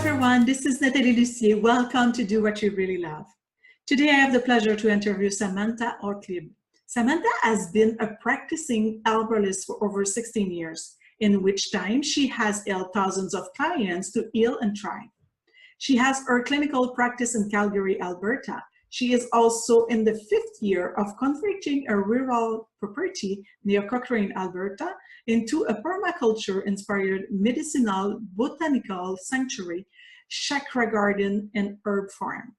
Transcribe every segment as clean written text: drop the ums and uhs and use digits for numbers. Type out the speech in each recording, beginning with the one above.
everyone, this is Nathalie Lucier. Welcome to Do What You Really Love. Today I have the pleasure to interview Samantha Orthlieb. Samantha has been a practicing herbalist for over 16 years, in which time she has helped thousands of clients to heal and thrive. She has her clinical practice in Calgary, Alberta. She is also in the 5th year of converting a rural property near Cochrane, Alberta, into a permaculture-inspired medicinal botanical sanctuary, chakra garden, and herb farm.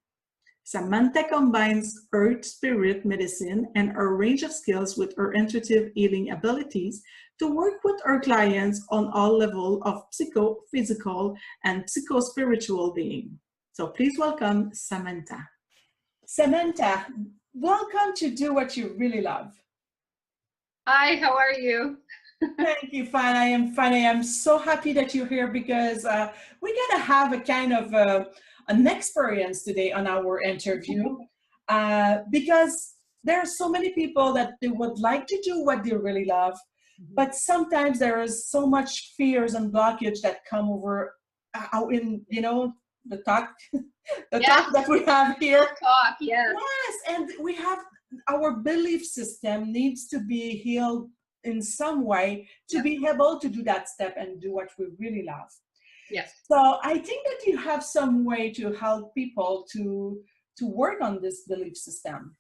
Samantha combines earth, spirit, medicine, and her range of skills with her intuitive healing abilities to work with her clients on all levels of psycho-physical and psycho-spiritual being. So please welcome Samantha. Samantha, welcome to Do What You Really Love. Hi, how are you? Thank you, fine. I am fine. I am so happy that you're here because we're going to have a kind of an experience today on our interview because there are so many people that they would like to do what they really love, but sometimes there is so much fears and blockage that come over in, you know, the talk, talk that we have here. Talk, yes. Yes, and we have our belief system needs to be healed in some way to be able to do that step and do what we really love. Yes. So I think that you have some way to help people to work on this belief system.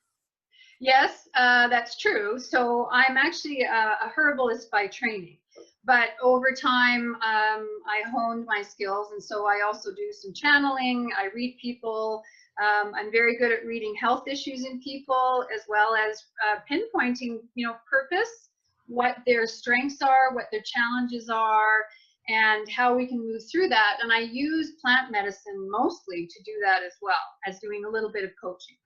Yes, that's true. So I'm actually a herbalist by training, but over time I honed my skills, and so I also do some channeling. I read people. I'm very good at reading health issues in people, as well as pinpointing, you know, purpose, what their strengths are, what their challenges are, and how we can move through that. And I use plant medicine mostly to do that, as well as doing a little bit of coaching.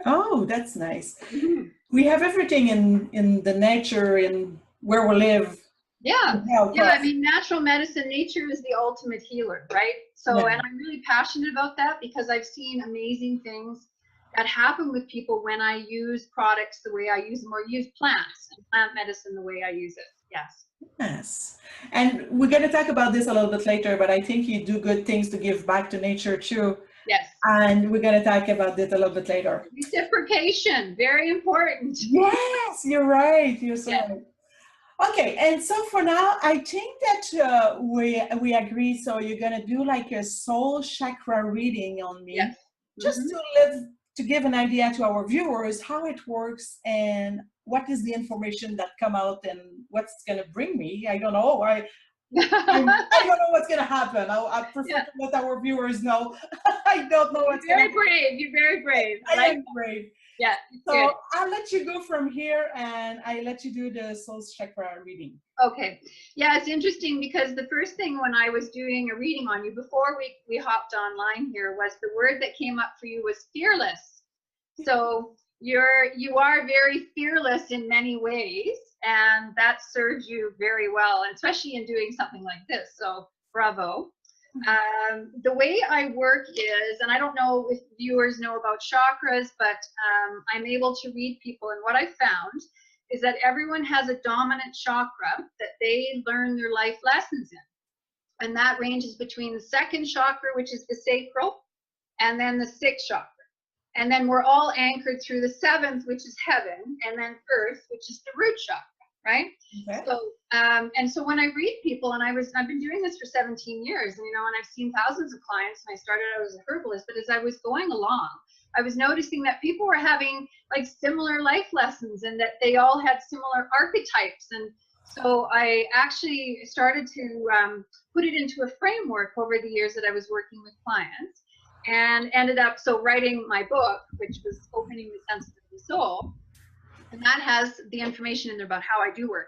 Oh, that's nice. Mm-hmm. We have everything in the nature, in where we live. Yeah, yeah. I mean, natural medicine, nature is the ultimate healer, right? So, and I'm really passionate about that because I've seen amazing things that happen with people when I use products the way I use them, or use plants and plant medicine the way I use it. Yes. Yes. And we're going to talk about this a little bit later, but I think you do good things to give back to nature too. Yes. And we're going to talk about this a little bit later. Reciprocation, very important. Yes, you're right. You're so right. Okay, and so for now, I think that we agree. So you're going to do like a soul chakra reading on me, just to give an idea to our viewers how it works and what is the information that come out and what's going to bring me. I don't know. I don't know what's going to happen. I prefer to let our viewers know. I don't know what's going to happen. You're very brave. I am brave. Yeah. So good. I'll let you go from here, and I let you do the soul chakra reading. Okay. Yeah, it's interesting because the first thing when I was doing a reading on you before we hopped online here was the word that came up for you was fearless. So you are very fearless in many ways, and that serves you very well, and especially in doing something like this. So bravo. The way I work is, and I don't know if viewers know about chakras, but I'm able to read people, and what I found is that everyone has a dominant chakra that they learn their life lessons in, and that ranges between the 2nd chakra, which is the sacral, and then the 6th chakra. And then we're all anchored through the 7th, which is heaven, and then earth, which is the root chakra, right? Okay. So, and so when I read people, and I've been doing this for 17 years, and, you know, and I've seen thousands of clients, and I started out as a herbalist, but as I was going along, I was noticing that people were having like similar life lessons, and that they all had similar archetypes. And so I actually started to put it into a framework over the years that I was working with clients, and ended up writing my book, which was Opening the Senses of the Soul, and that has the information in there about how I do work.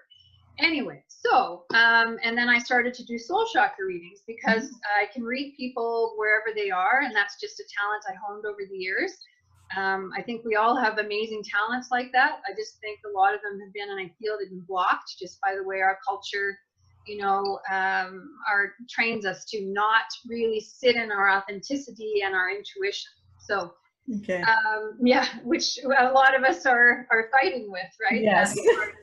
Anyway, so and then I started to do soul chakra readings because I can read people wherever they are, and that's just a talent I honed over the years. I think we all have amazing talents like that. I just think a lot of them have been, and I feel they've been blocked just by the way our culture, you know, trains us to not really sit in our authenticity and our intuition. So, yeah, which a lot of us are fighting with, right? Yes.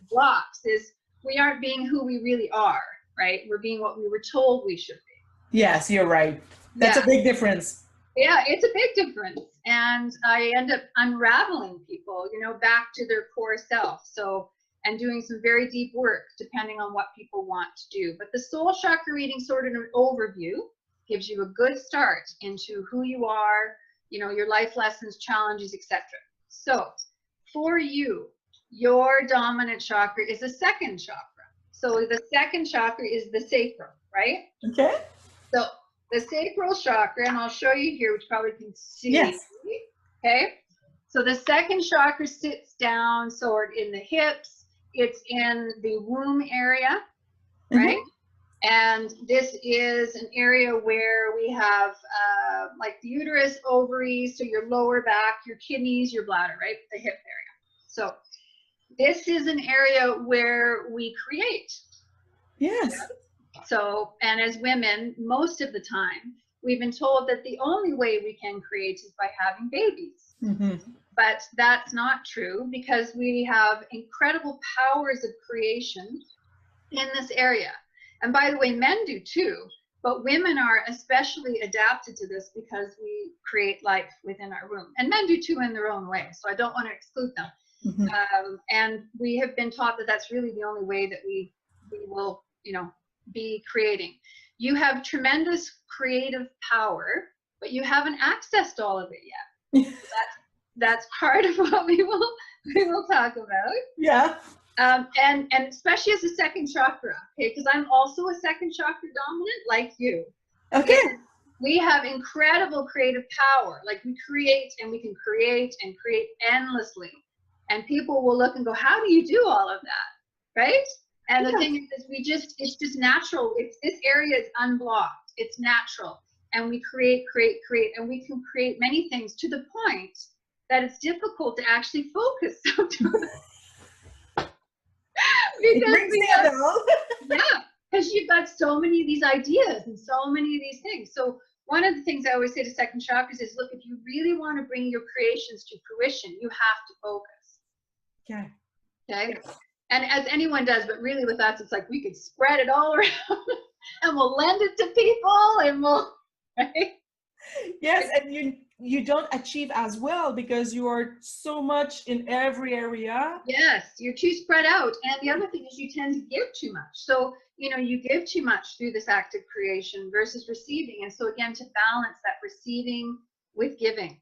Blocks is we aren't being who we really are, right? We're being what we were told we should be. Yes, you're right. That's a big difference. Yeah, it's a big difference. And I end up unraveling people, you know, back to their core self. So, and doing some very deep work depending on what people want to do. But the soul chakra reading, sort of an overview, gives you a good start into who you are, you know, your life lessons, challenges, etc. So for you, your dominant chakra is the second chakra. So the second chakra is the sacral, right? Okay. So the sacral chakra, and I'll show you here, which probably can see. Yes. Okay. So the second chakra sits down sort in the hips. It's in the womb area, right? And this is an area where we have like the uterus, ovaries, so your lower back, your kidneys, your bladder, right? The hip area. So this is an area where we create. Yes. So, and as women, most of the time, we've been told that the only way we can create is by having babies. But that's not true, because we have incredible powers of creation in this area. And by the way, men do too, but women are especially adapted to this because we create life within our womb. And men do too in their own way, so I don't want to exclude them. And we have been taught that that's really the only way that we will, you know, be creating. You have tremendous creative power, but you haven't accessed all of it yet. That's part of what we will talk about. Yeah. And especially as a second chakra, okay, because I'm also a second chakra dominant like you. Okay. We have incredible creative power. Like we create and we can create and create endlessly. And people will look and go, how do you do all of that? Right? And the thing is, it's just natural. This area is unblocked. It's natural. And we create, and we can create many things to the point that it's difficult to actually focus sometimes. Because you've got so many of these ideas and so many of these things. So one of the things I always say to second chakras is, look, if you really want to bring your creations to fruition, you have to focus. Okay. And as anyone does, but really with us, it's like we could spread it all around and we'll lend it to people and we'll, right? Yes, and you don't achieve as well because you are so much in every area. Yes, you're too spread out. And the other thing is you tend to give too much. So, you know, you give too much through this act of creation versus receiving. And so again, to balance that receiving with giving.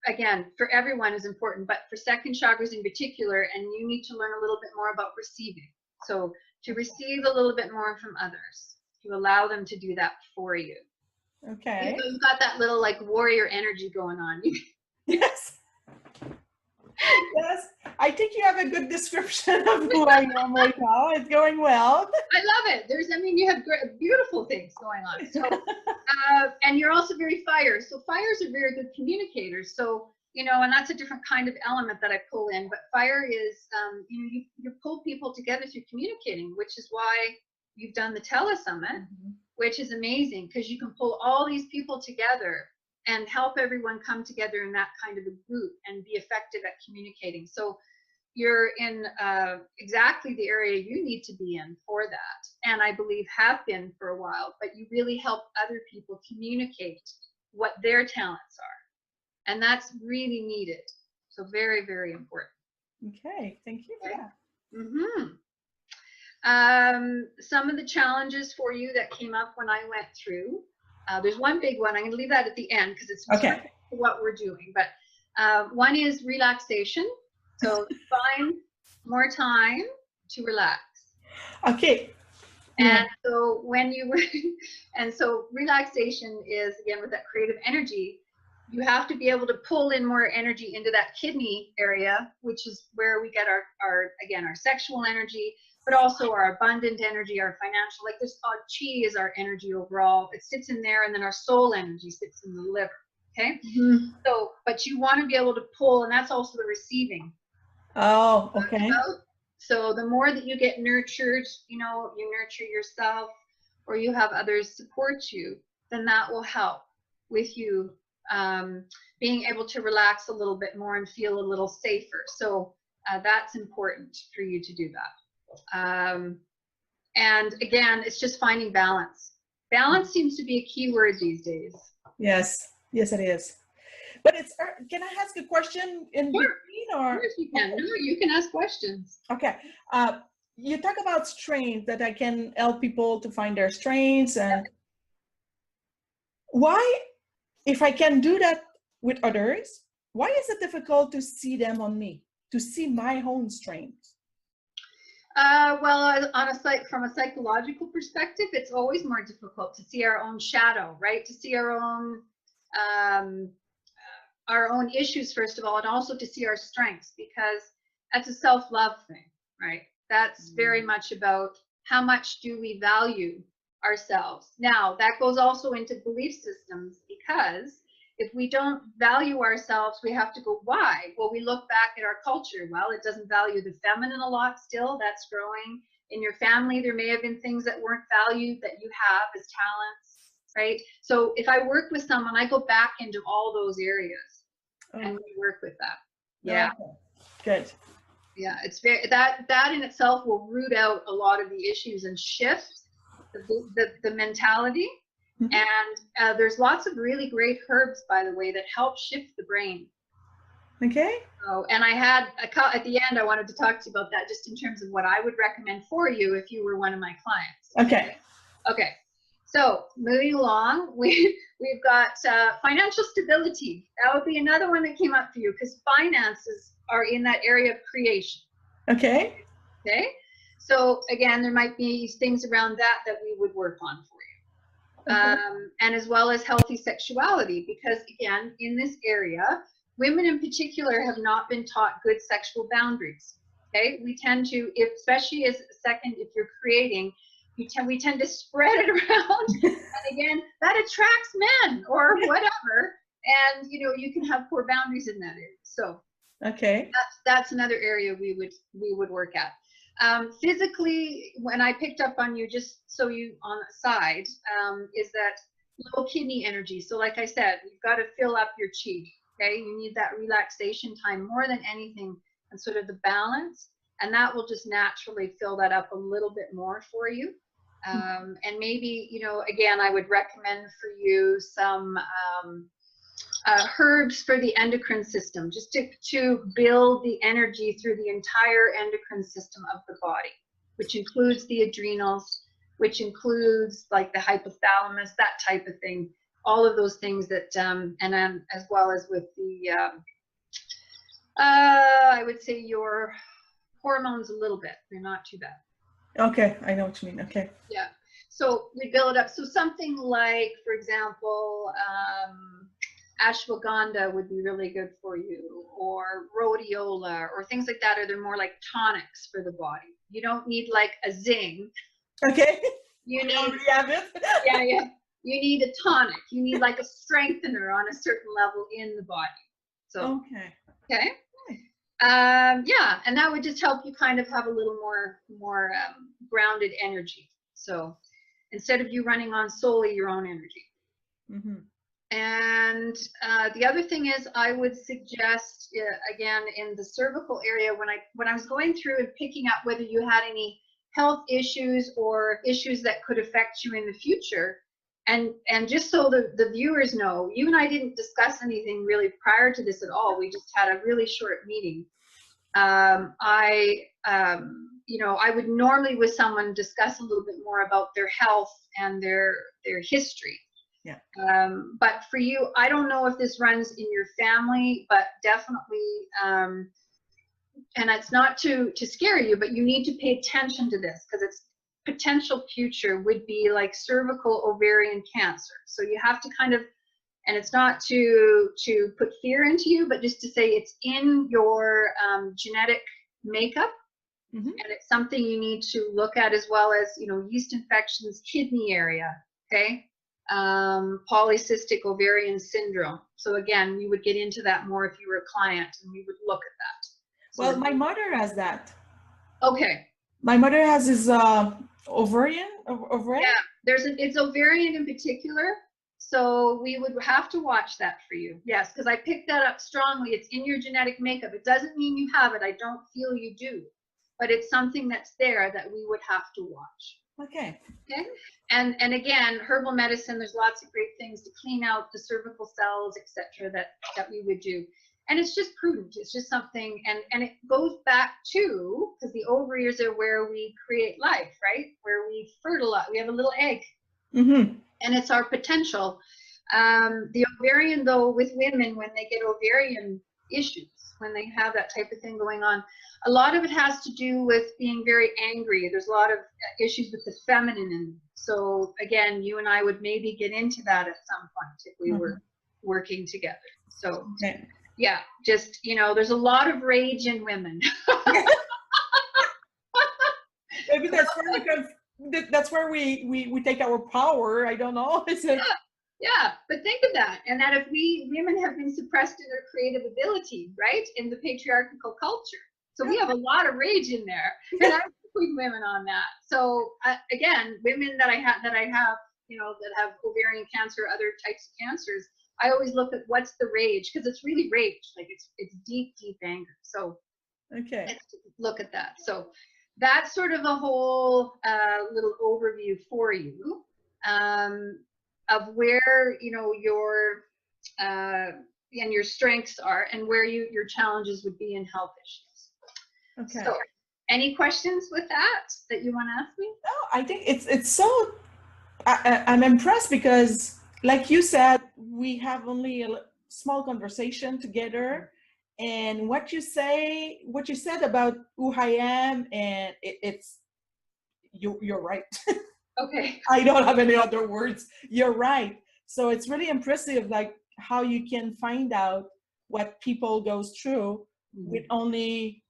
Again, for everyone is important, but for second chakras in particular, and you need to learn a little bit more about receiving. So to receive a little bit more from others, to allow them to do that for you. Okay. You've got that little like warrior energy going on. Yes. Yes. I think you have a good description of who I am right now. It's going well. I love it. You have beautiful things going on. So, and you're also very fire. So fires are very good communicators. So, you know, and that's a different kind of element that I pull in. But fire is, you pull people together through communicating, which is why you've done the Telesummit, which is amazing because you can pull all these people together and help everyone come together in that kind of a group and be effective at communicating. So you're in exactly the area you need to be in for that. And I believe have been for a while, but you really help other people communicate what their talents are. And that's really needed. So very, very important. Okay, thank you for that. Some of the challenges for you that came up when I went through, there's one big one. I'm going to leave that at the end because it's what we're doing. But one is relaxation. So find more time to relax. Okay. And so when you were, and so relaxation is, again, with that creative energy, you have to be able to pull in more energy into that kidney area, which is where we get our sexual energy, but also our abundant energy, our financial, like this chi is our energy overall. It sits in there, and then our soul energy sits in the liver. Okay. So, but you want to be able to pull, and that's also the receiving. Oh, okay. So the more that you get nurtured, you know, you nurture yourself or you have others support you, then that will help with you being able to relax a little bit more and feel a little safer. So that's important for you to do that. And again, it's just finding balance. Balance seems to be a key word these days. Yes, yes, it is. But it's, can I ask a question in between, or? Of course you can. No, you can ask questions. Okay. You talk about strengths, that I can help people to find their strengths, and why, if I can do that with others, why is it difficult to see them on me, to see my own strengths? Well, from a psychological perspective, it's always more difficult to see our own shadow, right? To see our own issues, first of all, and also to see our strengths, because that's a self-love thing, right? That's very much about how much do we value ourselves. Now, that goes also into belief systems, because if we don't value ourselves, we have to go, why? Well, we look back at our culture. Well, it doesn't value the feminine a lot still. That's growing. In your family, there may have been things that weren't valued that you have as talents, right? So if I work with someone, I go back into all those areas and we work with that. Yeah. Okay. Good. Yeah, it's very, that in itself will root out a lot of the issues and shift the mentality. And there's lots of really great herbs, by the way, that help shift the brain. Okay. So, and I had at the end, I wanted to talk to you about that, just in terms of what I would recommend for you if you were one of my clients. Okay. Okay. So moving along, we've got financial stability. That would be another one that came up for you, because finances are in that area of creation. Okay. Okay. So again, there might be things around that we would work on for you. Okay. And as well as healthy sexuality, because again, in this area, women in particular have not been taught good sexual boundaries. Okay. We tend to, especially as if you're creating, we tend to spread it around. And again, that attracts men or whatever. And you can have poor boundaries in that area. So okay, that's another area we would work at. Physically, when I picked up on you, just so you on the side, is that low kidney energy. So like I said, you've got to fill up your chi. Okay, you need that relaxation time more than anything, and sort of the balance, and that will just naturally fill that up a little bit more for you. And maybe, again, I would recommend for you some herbs for the endocrine system, just to build the energy through the entire endocrine system of the body, which includes the adrenals, which includes like the hypothalamus, that type of thing, all of those things that, and then as well as with the, I would say your hormones a little bit, they're not too bad. Okay, I know what you mean. Okay. Yeah. So we build it up. So something like, for example, ashwagandha would be really good for you, or rhodiola, or things like that, or they're more like tonics for the body. You don't need like a zing. Okay. You need, already have it. yeah. You need a tonic. You need like a strengthener on a certain level in the body. So okay. Yeah, and that would just help you kind of have a little more grounded energy. So instead of you running on solely your own energy. And the other thing is, I would suggest, again, in the cervical area, when I was going through and picking up whether you had any health issues or issues that could affect you in the future, and just so the viewers know, you and I didn't discuss anything really prior to this at all. We just had a really short meeting. I would normally with someone discuss a little bit more about their health and their history. Yeah. But for you, I don't know if this runs in your family, but definitely, and it's not to scare you, but you need to pay attention to this, because its potential future would be like cervical ovarian cancer. So you have to kind of, and it's not to put fear into you, but just to say it's in your genetic makeup. And it's something you need to look at, as well as, yeast infections, kidney area, okay? Polycystic ovarian syndrome. So again, we would get into that more if you were a client, and we would look at that. So well, my mother has that. Okay. My mother has this ovarian. Yeah, it's ovarian in particular. So we would have to watch that for you. Yes, because I picked that up strongly. It's in your genetic makeup. It doesn't mean you have it. I don't feel you do. But it's something that's there that we would have to watch. Okay. Okay. And again, herbal medicine, there's lots of great things to clean out the cervical cells, etc., that we would do. And it's just prudent. It's just something, and it goes back to, because the ovaries are where we create life, right? Where we fertilize. We have a little egg, Mm-hmm. and it's our potential. The ovarian, though, with women, when they get ovarian issues, when they have that type of thing going on, a lot of it has to do with being very angry. There's a lot of issues with the feminine. And so again, you and I would maybe get into that at some point if we were working together. So Okay. yeah, just, you know, there's a lot of rage in women. Maybe that's where we take our power. I don't know. Is it? Yeah, but think of that. And that if women have been suppressed in their creative ability, right, in the patriarchal culture. So we have a lot of rage in there. And I work with women on that. So again, women that I have, you know, that have ovarian cancer, other types of cancers, I always look at what's the rage, because it's really rage. Like it's deep, deep anger. So Okay. let's look at that. So that's sort of a whole little overview for you. Of where, you know, your and your strengths are, and where your challenges would be in health issues. Okay. So any questions with that you want to ask me? No, I think it's so I'm impressed because, like you said, we have only a small conversation together, and what you said about who I am, and it's you're right. Okay. I don't have any other words. You're right. So it's really impressive, like how you can find out what people goes through with only,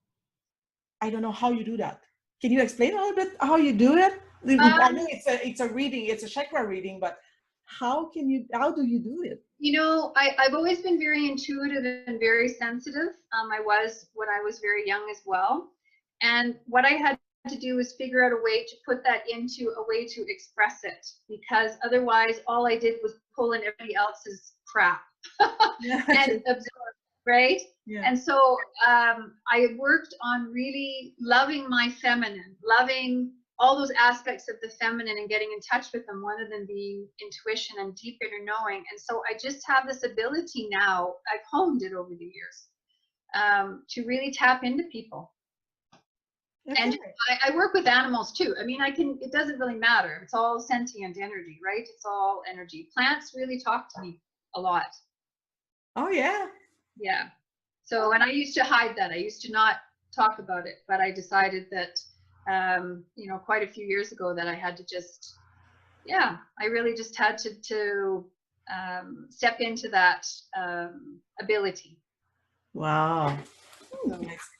I don't know how you do that. Can you explain a little bit how you do it? I know it's a reading, it's a chakra reading, but how do you do it? You know, I've always been very intuitive and very sensitive. I was when I was very young as well. And what I had to do was figure out a way to put that into a way to express it, because otherwise all I did was pull in everybody else's crap and absorb, right? Yeah. And so I worked on really loving my feminine, loving all those aspects of the feminine and getting in touch with them, one of them being intuition and deep inner knowing. And so I just have this ability now, I've honed it over the years, to really tap into people. Okay. And I work with animals too. I mean, it doesn't really matter. It's all sentient energy, right? It's all energy. Plants really talk to me a lot. Oh, yeah. Yeah. So, and I used to hide that. I used to not talk about it, but I decided that, you know, quite a few years ago that I had to just, I really just had to step into that ability. Wow. Nice.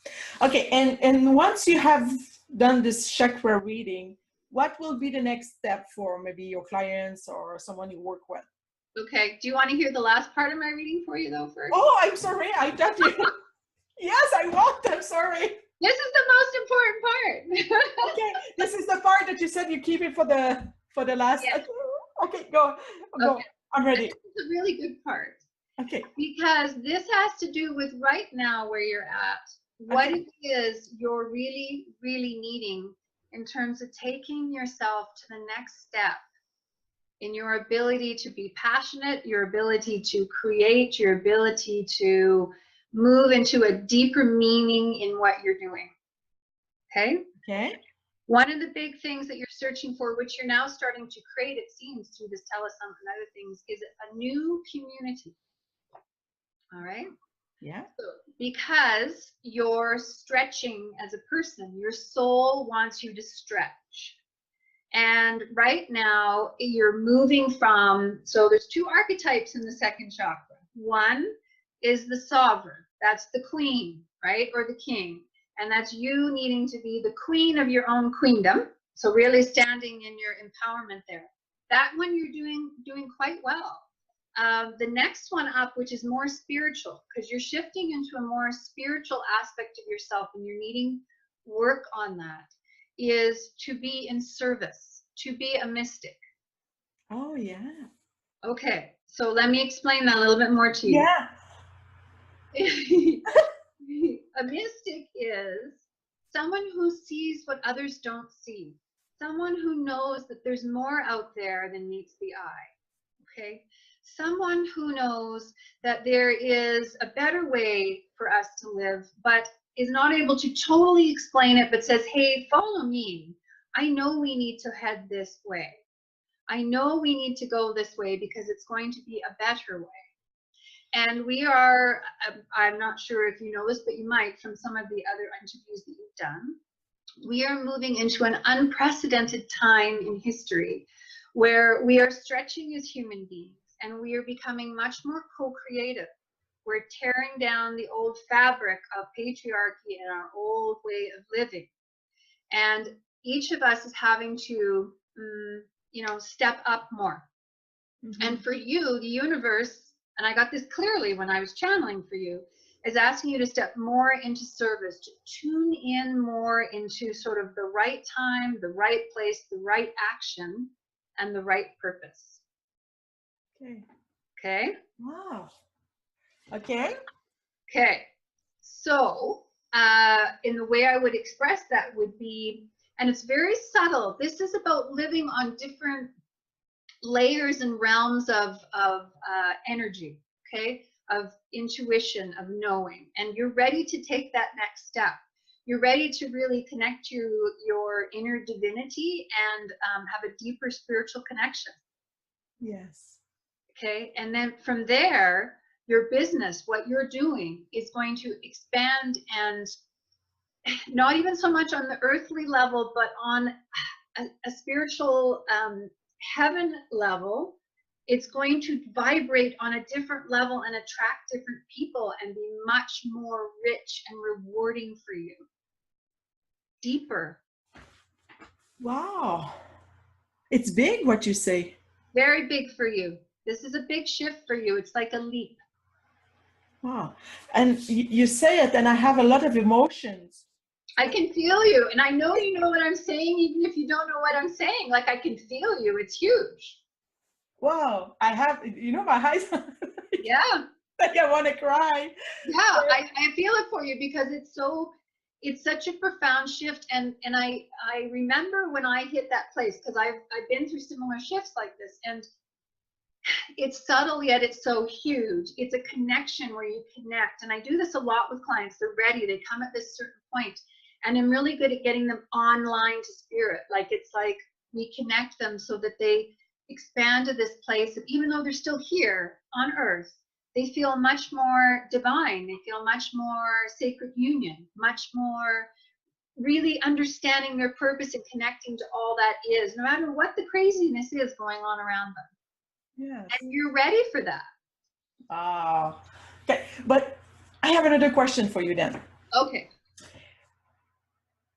Okay, and once you have done this chakra reading, what will be the next step for maybe your clients or someone you work with? Okay, do you want to hear the last part of my reading for you though first? Oh, I'm sorry, I thought you. Yes, I want. I'm sorry. This is the most important part. Okay, this is the part that you said you keep it for the last. Yes. Okay, go. Okay. I'm ready. This is a really good part. Okay. Because this has to do with right now where you're at, what it is you're really, really needing in terms of taking yourself to the next step in your ability to be passionate, your ability to create, your ability to move into a deeper meaning in what you're doing. Okay? Okay. One of the big things that you're searching for, which you're now starting to create, it seems, through this telesum and other things, is a new community. All right. Yeah. So, because you're stretching as a person, your soul wants you to stretch. And right now you're moving from, so there's two archetypes in the second chakra. One is the sovereign, that's the queen, right? Or the king. And that's you needing to be the queen of your own queendom. So really standing in your empowerment there. That one you're doing quite well. The next one up, which is more spiritual, because you're shifting into a more spiritual aspect of yourself and you're needing work on that, is to be in service, to be a mystic. Oh, yeah. Okay, so let me explain that a little bit more to you. Yeah. A mystic is someone who sees what others don't see, someone who knows that there's more out there than meets the eye, okay? Someone who knows that there is a better way for us to live, but is not able to totally explain it, but says, hey, follow me. I know we need to head this way. I know we need to go this way because it's going to be a better way. And we are, I'm not sure if you know this, but you might from some of the other interviews that you've done, we are moving into an unprecedented time in history where we are stretching as human beings and we are becoming much more co-creative. We're tearing down the old fabric of patriarchy and our old way of living. And each of us is having to, you know, step up more. And for you, the universe, and I got this clearly when I was channeling for you, is asking you to step more into service, to tune in more into sort of the right time, the right place, the right action, and the right purpose. Okay. Okay? Wow. Okay. Okay. So, in the way I would express that would be, and it's very subtle, this is about living on different layers and realms of energy, okay, of intuition, of knowing, and you're ready to take that next step. You're ready to really connect to your inner divinity and have a deeper spiritual connection. Yes. Okay, and then from there, your business, what you're doing, is going to expand, and not even so much on the earthly level, but on a spiritual heaven level. It's going to vibrate on a different level and attract different people and be much more rich and rewarding for you. Deeper. Wow. It's big what you say. Very big for you. This is a big shift for you. It's like a leap. Wow. And you say it, and I have a lot of emotions. I can feel you. And I know you know what I'm saying, even if you don't know what I'm saying. Like, I can feel you. It's huge. Wow. I have, you know, my eyes. Yeah. Like I want to cry. Yeah, I feel it for you because it's such a profound shift. And I remember when I hit that place, because I've been through similar shifts like this, and it's subtle, yet it's so huge. It's a connection where you connect. And I do this a lot with clients. They're ready. They come at this certain point, and I'm really good at getting them online to spirit. Like, it's like we connect them so that they expand to this place of, even though they're still here on earth, they feel much more divine. They feel much more sacred union, much more really understanding their purpose and connecting to all that is, no matter what the craziness is going on around them. Yes. And you're ready for that. Wow. Okay, but I have another question for you then. Okay.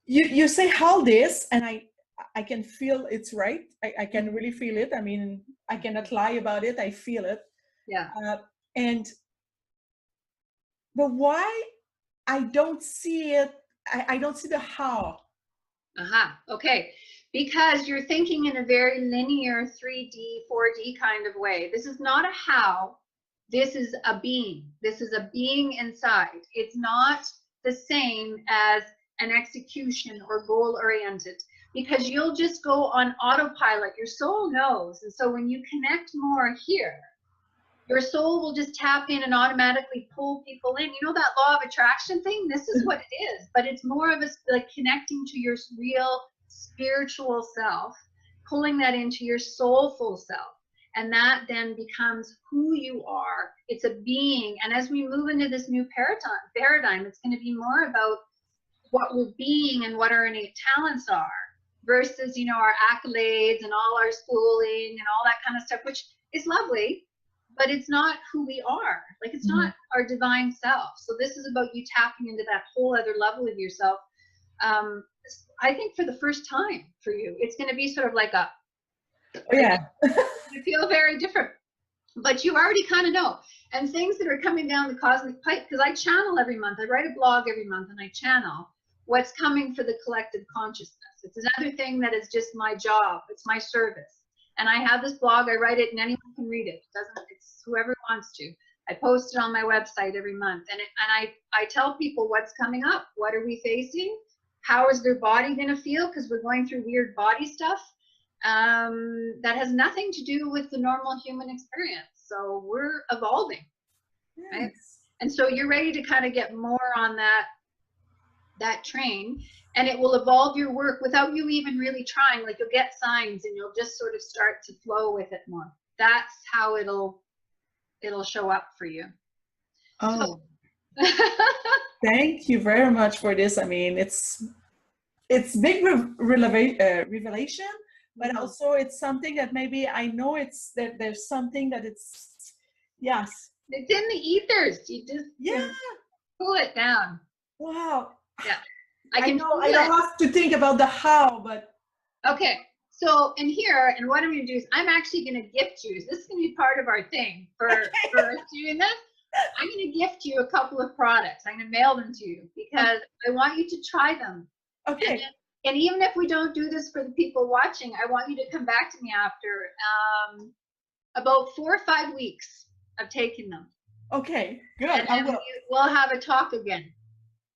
You say all this, and I can feel it's right. I can really feel it. I mean, I cannot lie about it. I feel it. Yeah. But why I don't see it? I don't see the how. Okay. Because you're thinking in a very linear 3D, 4D kind of way. This is not a how. This is a being. This is a being inside. It's not the same as an execution or goal-oriented, because you'll just go on autopilot. Your soul knows. And so when you connect more here, your soul will just tap in and automatically pull people in. You know that law of attraction thing? This is what it is, but it's more of a, like, connecting to your real spiritual self, pulling that into your soulful self. And that then becomes who you are. It's a being. And as we move into this new paradigm, it's going to be more about what we're being and what our innate talents are, versus, you know, our accolades and all our schooling and all that kind of stuff, which is lovely, but it's not who we are. Like, it's not our divine self. So this is about you tapping into that whole other level of yourself. I think for the first time for you, it's going to be sort of like a, Yeah. you feel very different, but you already kind of know. And things that are coming down the cosmic pipe, because I channel every month. I write a blog every month, and I channel what's coming for the collective consciousness. It's another thing that is just my job. It's my service. And I have this blog, I write it, and anyone can read it. It's whoever wants to. I post it on my website every month. And I tell people what's coming up. What are we facing? how is their body going to feel, because we're going through weird body stuff that has nothing to do with the normal human experience. So we're evolving, right? And so you're ready to kind of get more on that train, and it will evolve your work without you even really trying. Like, you'll get signs and you'll just sort of start to flow with it more. That's how it'll show up for you. Oh, so. Thank you very much for this. I mean, it's big revelation, but also it's something that maybe I know that there's something that it's, yes. It's in the ethers. You just pull it down. Wow. Yeah. I know I don't have to think about the how, but. Okay. So in here, and what I'm going to do is I'm actually going to gift you. This is going to be part of our thing for us doing this. I'm going to gift you a couple of products. I'm going to mail them to you because I want you to try them. Okay. And even if we don't do this for the people watching, I want you to come back to me after about 4 or 5 weeks of taking them. Okay, good. And I will. We'll have a talk again.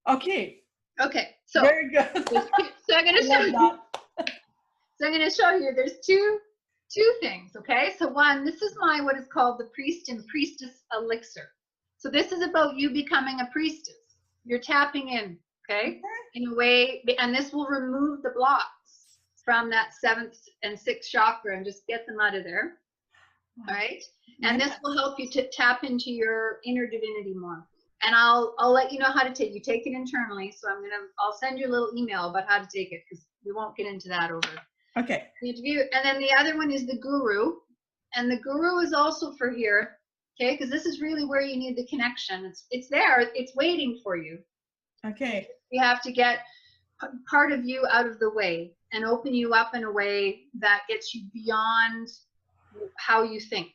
Okay. Okay. So very good. So I'm going to show you. So I'm going to show you. There's two things. Okay. So one, this is what is called the Priest and Priestess Elixir. So this is about you becoming a priestess. You're tapping in. Okay. In a way, and this will remove the blocks from that 7th and 6th chakra and just get them out of there. All right. And this will help you to tap into your inner divinity more. And I'll let you know how to take. You take it internally. So I'll send you a little email about how to take it, because we won't get into that over the interview. And then the other one is the Guru, and the Guru is also for here. Okay, because this is really where you need the connection. It's there. It's waiting for you. Okay. You have to get part of you out of the way and open you up in a way that gets you beyond how you think.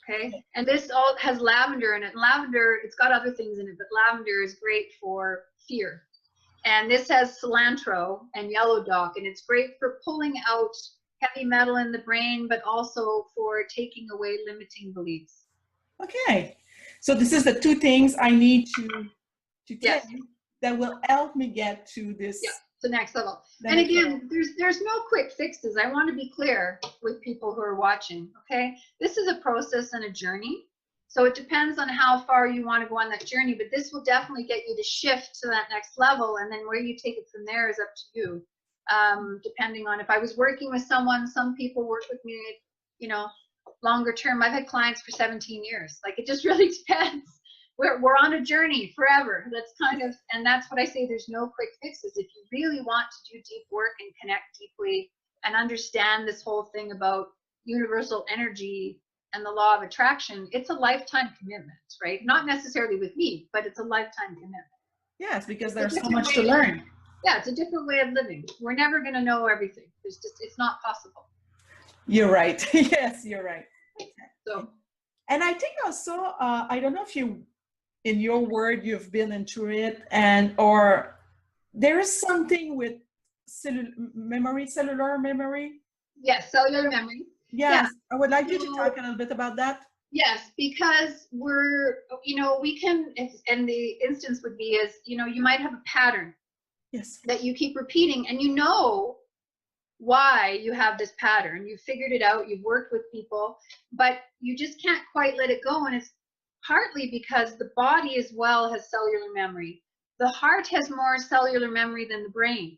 Okay. And this all has lavender in it. Lavender, it's got other things in it, but lavender is great for fear. And this has cilantro and yellow dock, and it's great for pulling out heavy metal in the brain, but also for taking away limiting beliefs. Okay. So this is the 2 things I need to take that will help me get to this. Yeah, the next level. And again, there's no quick fixes. I want to be clear with people who are watching. Okay. This is a process and a journey. So it depends on how far you want to go on that journey, but this will definitely get you to shift to that next level. And then where you take it from there is up to you. Depending on if I was working with someone, some people work with me, longer term. I've had clients for 17 years. Like, it just really depends. We're on a journey forever. That's and that's what I say. There's no quick fixes. If you really want to do deep work and connect deeply and understand this whole thing about universal energy and the law of attraction, it's a lifetime commitment, right? Not necessarily with me, but it's a lifetime commitment. Yes, because there's so much to learn. Yeah, it's a different way of living. We're never going to know everything. It's not possible. You're right. Yes, you're right. So, and I think also, I don't know if in your word, you've been into it, or there is something with cellular memory. Yes, cellular memory. Yes, I would like you to talk a little bit about that. Yes, because we can, and the instance would be is, you might have a pattern. Yes. That you keep repeating, and why you have this pattern. You've figured it out, you've worked with people, but you just can't quite let it go. And it's partly because the body as well has cellular memory. The heart has more cellular memory than the brain.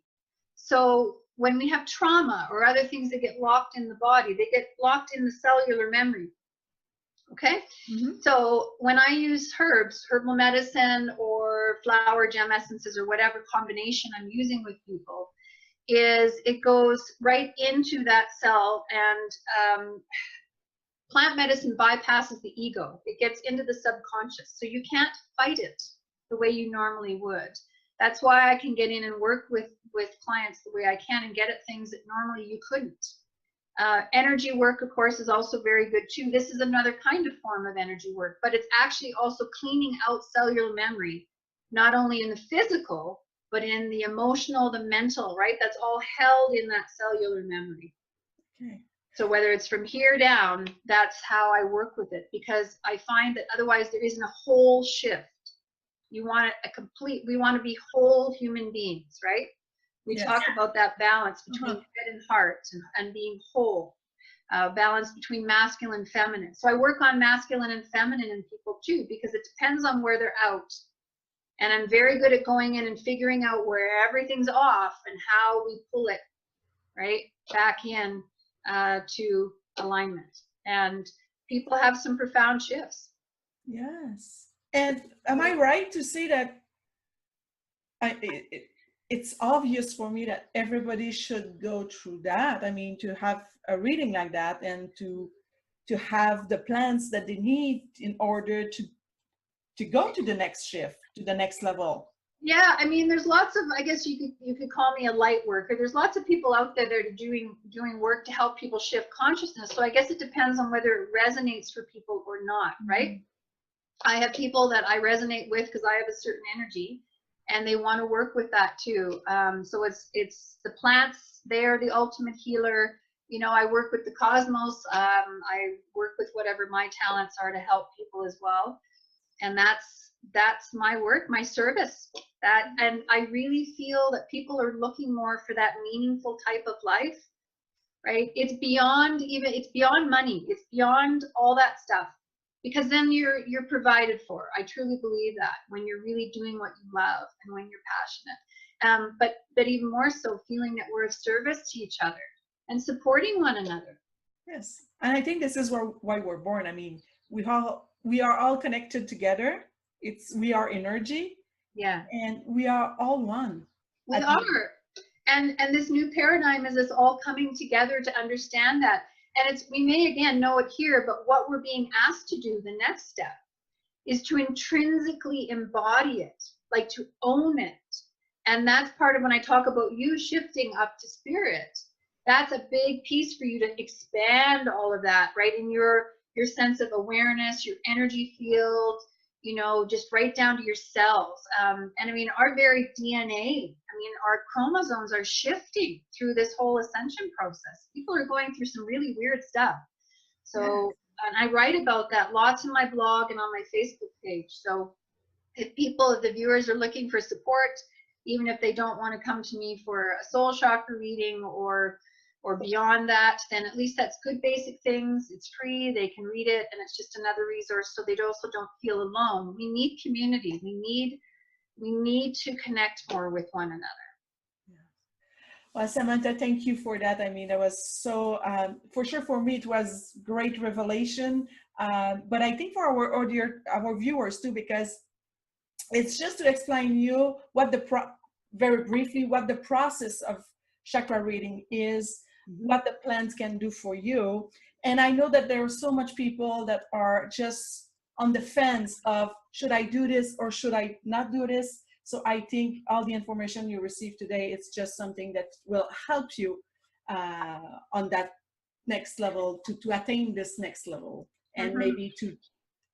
So when we have trauma or other things that get locked in the body, they get locked in the cellular memory. Okay. Mm-hmm. So when I use herbal medicine or flower gem essences or whatever combination I'm using with people, it goes right into that cell, and plant medicine bypasses the ego. It gets into the subconscious. So you can't fight it the way you normally would. That's why I can get in and work with clients the way I can and get at things that normally you couldn't. Energy work, of course, is also very good too. This is another kind of form of energy work, but it's actually also cleaning out cellular memory, not only in the physical, but in the emotional, the mental, right? That's all held in that cellular memory. Okay. So whether it's from here down, that's how I work with it, because I find that otherwise there isn't a whole shift. You want we want to be whole human beings, right? We Yes. talk about that balance between head and heart and being whole, balance between masculine and feminine. So I work on masculine and feminine in people too, because it depends on where they're out. And I'm very good at going in and figuring out where everything's off and how we pull it right back in to alignment. And people have some profound shifts. Yes. And am I right to say that it's obvious for me that everybody should go through that? I mean, to have a reading like that and to have the plans that they need in order to go to the next shift, to the next level. Yeah, I mean, there's lots of, I guess you could call me a light worker. There's lots of people out there that are doing work to help people shift consciousness. So I guess it depends on whether it resonates for people or not, right? Mm-hmm. I have people that I resonate with because I have a certain energy, and they want to work with that too. So it's the plants. They're the ultimate healer. You know, I work with the cosmos. I work with whatever my talents are to help people as well, and that's my work, my service. And I really feel that people are looking more for that meaningful type of life, right? It's beyond money. It's beyond all that stuff, because then you're provided for. I truly believe that when you're really doing what you love and when you're passionate. But even more so, feeling that we're of service to each other and supporting one another. Yes, and I think this is why we're born. I mean, we are all connected together. We are energy. Yeah. And we are all one. We are. And this new paradigm is us all coming together to understand that. And we may again know it here, but what we're being asked to do, the next step, is to intrinsically embody it, like to own it. And that's part of when I talk about you shifting up to spirit. That's a big piece for you to expand all of that, right? In your sense of awareness, your energy field, you know, just right down to your cells. And I mean, our very DNA, our chromosomes are shifting through this whole ascension process. People are going through some really weird stuff. So, and I write about that lots in my blog and on my Facebook page. So if the viewers are looking for support, even if they don't want to come to me for a soul chakra reading or beyond that, then at least that's good basic things. It's free, they can read it, and it's just another resource so they also don't feel alone. We need community. We need to connect more with one another. Yeah. Well, Samantha, thank you for that. I mean, that was so, for sure for me, it was great revelation. But I think for our viewers too, because it's just to explain you very briefly what the process of chakra reading is, what the plants can do for you. And I know that there are so much people that are just on the fence of, should I do this or should I not do this? So I think all the information you received today, it's just something that will help you on that next level, to attain this next level, and maybe to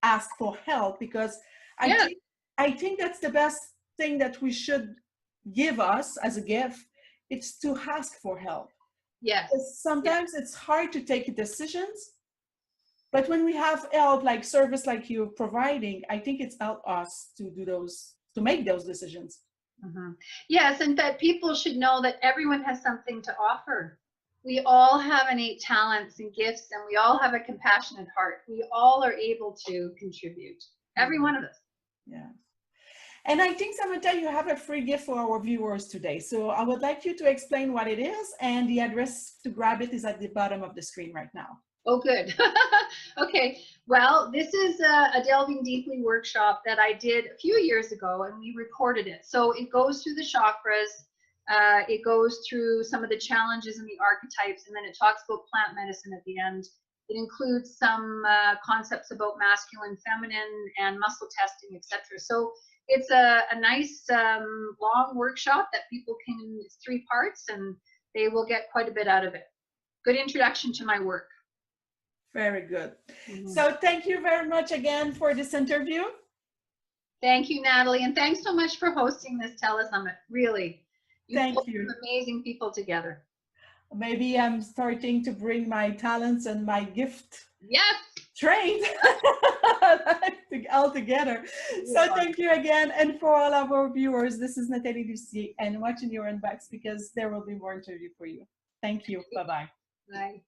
ask for help, because I think that's the best thing that we should give us as a gift. It's to ask for help. Yes. Sometimes it's hard to take decisions, but when we have help, like service like you're providing, I think it's helped us to make those decisions. Yes, and that people should know that everyone has something to offer. We all have innate talents and gifts, and we all have a compassionate heart. We all are able to contribute. Every one of us. Yeah. And I think, Samantha, you have a free gift for our viewers today. So I would like you to explain what it is, and the address to grab it is at the bottom of the screen right now. Oh, good. Okay. Well, this is a Delving Deeply workshop that I did a few years ago, and we recorded it. So it goes through the chakras. It goes through some of the challenges and the archetypes, and then it talks about plant medicine at the end. It includes some concepts about masculine, feminine, and muscle testing, etc. So it's a nice long workshop that people can, it's 3 parts, and they will get quite a bit out of it. Good introduction to my work. Very good. So thank you very much again for this interview. Thank you, Natalie, and thanks so much for hosting this telesummit. Really, Thank pulled you. some amazing people together. maybe I'm starting to bring my talents and my gift Yes. trade all together. So thank you again. And for all of our viewers, this is Nathalie Lucier, and watch in your inbox because there will be more interview for you. Thank you. Bye-bye. Bye.